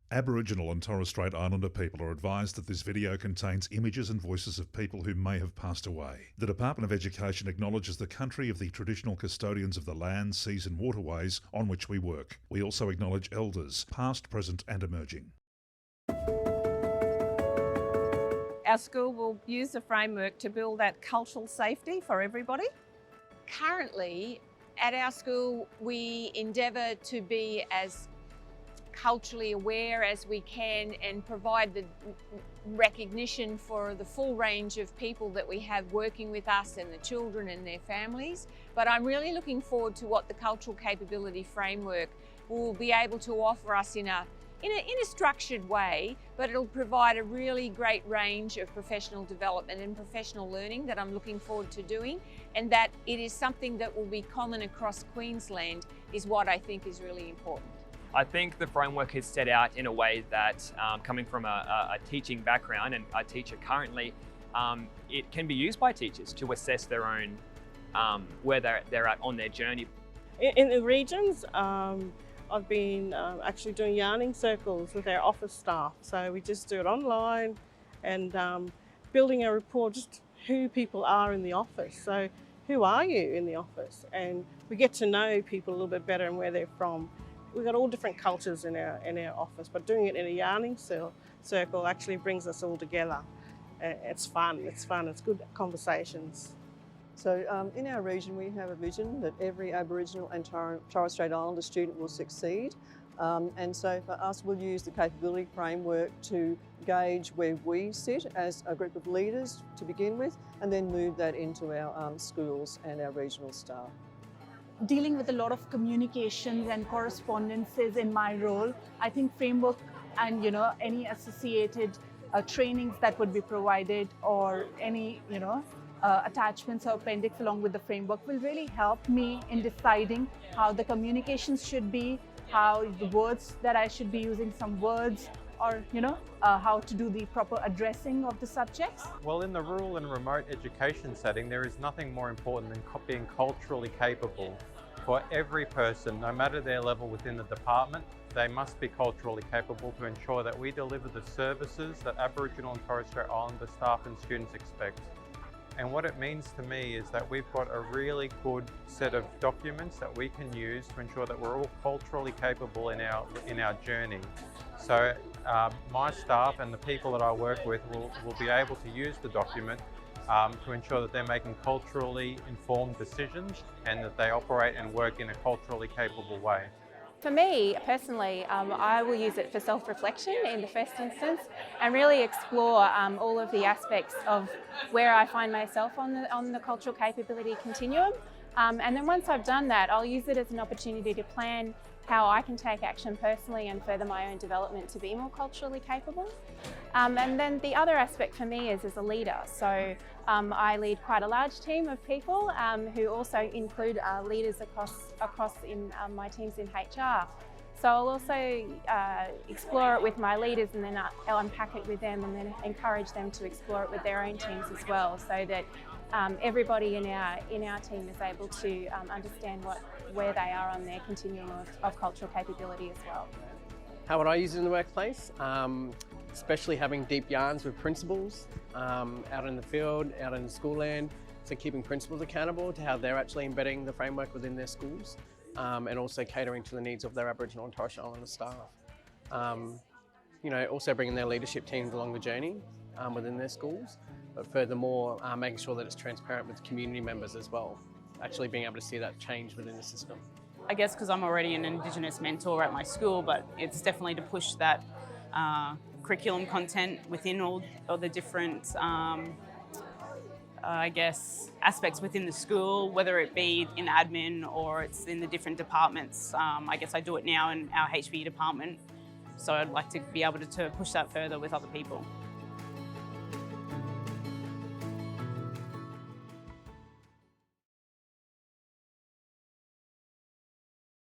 Aboriginal and Torres Strait Islander people are advised that this video contains images and voices of people who may have passed away. The Department of Education acknowledges the country of the traditional custodians of the land, seas and waterways on which we work. We also acknowledge elders, past, present and emerging. Our school will use the framework to build that cultural safety for everybody. Currently, at our school, we endeavour to be as culturally aware as we can and provide the recognition for the full range of people that we have working with us and the children and their families. But I'm really looking forward to what the cultural capability framework will be able to offer us in a structured way, but it'll provide a really great range of professional development and professional learning that I'm looking forward to doing, and that it is something that will be common across Queensland is what I think is really important. I think the framework is set out in a way that, coming from a teaching background and a teacher currently, it can be used by teachers to assess their own, where they're at on their journey. In the regions, I've been actually doing yarning circles with our office staff. So we just do it online and building a rapport, just who people are in the office. So who are you in the office? And we get to know people a little bit better and where they're from. We've got all different cultures in our office, but doing it in a yarning circle actually brings us all together. It's fun, it's good conversations. So in our region we have a vision that every Aboriginal and Torres Strait Islander student will succeed. And so for us we'll use the capability framework to gauge where we sit as a group of leaders to begin with, and then move that into our schools and our regional staff. Dealing with a lot of communications and correspondences in my role, I think framework and any associated trainings that would be provided, or any attachments or appendix along with the framework will really help me in deciding how the communications should be, how the words that I should be using, some words, or how to do the proper addressing of the subjects. Well, in the rural and remote education setting, there is nothing more important than being culturally capable. For every person, no matter their level within the department, they must be culturally capable to ensure that we deliver the services that Aboriginal and Torres Strait Islander staff and students expect. And what it means to me is that we've got a really good set of documents that we can use to ensure that we're all culturally capable in our journey. So my staff and the people that I work with will be able to use the document to ensure that they're making culturally informed decisions and that they operate and work in a culturally capable way. For me, personally, I will use it for self-reflection in the first instance and really explore all of the aspects of where I find myself on the cultural capability continuum. And then once I've done that, I'll use it as an opportunity to plan how I can take action personally and further my own development to be more culturally capable. And then the other aspect for me is as a leader. So I lead quite a large team of people who also include leaders across in my teams in HR. So I'll also explore it with my leaders, and then I'll unpack it with them and then encourage them to explore it with their own teams as well, so that everybody in our team is able to understand where they are on their continuum of cultural capability as well. How would I use it in the workplace? Especially having deep yarns with principals out in the field, out in the school land. So keeping principals accountable to how they're actually embedding the framework within their schools, and also catering to the needs of their Aboriginal and Torres Strait Islander staff. Also bringing their leadership teams along the journey within their schools, but furthermore making sure that it's transparent with community members as well, actually being able to see that change within the system. I guess because I'm already an Indigenous mentor at my school, but it's definitely to push that curriculum content within all the different aspects within the school, whether it be in admin or it's in the different departments. I guess I do it now in our HB department, so I'd like to be able to push that further with other people.